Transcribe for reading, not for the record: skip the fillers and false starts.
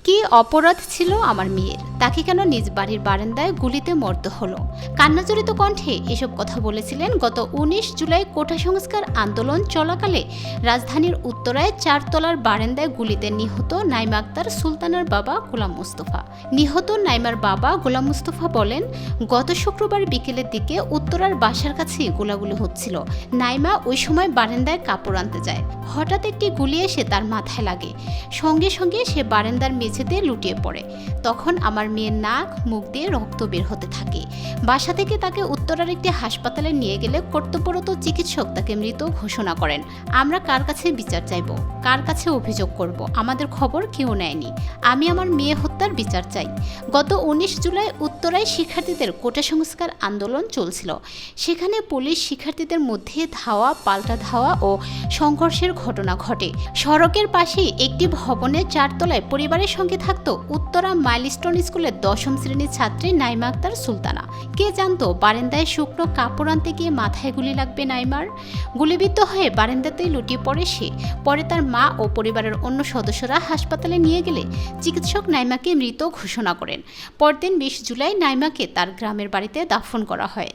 কি অপরাধ ছিল আমার মেয়ের? তাকে কেন নিজ বাড়ির বারান্দায় গুলিতে মরতে হলো? কান্নাজড়িত কণ্ঠে এসব কথা বলেছিলেন গত ১৯ জুলাই কোটা সংস্কার আন্দোলন চলাকালে রাজধানীর উত্তরায় ৪ তলার বারান্দায় গুলিতে নিহত নাইমা আক্তার সুলতানার বাবা গোলাম মোস্তফা। নিহত নাইমার বাবা গোলাম মোস্তফা বলেন, গত শুক্রবার বিকেলের দিকে উত্তরার বাসার কাছে গোলাগুলি হচ্ছিল। নাইমা ওই সময় বারান্দায় কাপড় আনতে যায়। হঠাৎ একটি গুলি এসে তার মাথায় লাগে। সঙ্গে সঙ্গে সে বারান্দার মেঝেতে লুটিয়ে পড়ে। তখন আমার মেয়ের নাক মুখ দিয়ে রক্ত বের হতে থাকে। বাসা থেকে তাকে উত্তরার একটি হাসপাতালে নিয়ে গেলে কর্তব্যরত চিকিৎসক তাকে মৃত ঘোষণা করেন। আমরা কার কাছে বিচার চাইব, কার কাছে অভিযোগ করব? আমাদের খবর কেউ নেয়নি। আমি আমার মেয়ে হত্যার বিচার চাই। গত ১৯ জুলাই উত্তরায় শিক্ষার্থীদের কোটা সংস্কার আন্দোলন চলছিল। সেখানে পুলিশ শিক্ষার্থীদের মধ্যে ধাওয়া পাল্টা ধাওয়া ও সংঘর্ষের ঘটনা ঘটে। সড়কের পাশে একটি ভবনের ৪ তলায় পরিবারের সঙ্গে থাকত উত্তরা মাইলস্টোন স্কুলের ১০ম শ্রেণীর ছাত্রী নাইমা আক্তার সুলতানা। কে জানতো বারান্দায় শুকনো কাপড় আনতে গিয়ে মাথায় গুলি লাগবে নাইমার? গুলিবিদ্ধ হয়ে বারান্দাতেই লুটিয়ে পড়ে সে। পরে তার মা ও পরিবারের অন্য সদস্যরা হাসপাতালে নিয়ে গেলে চিকিৎসক নাইমাকে মৃত ঘোষণা করেন। পরদিন ২০ জুলাই নাইমাকে তার গ্রামের বাড়িতে দাফন করা হয়।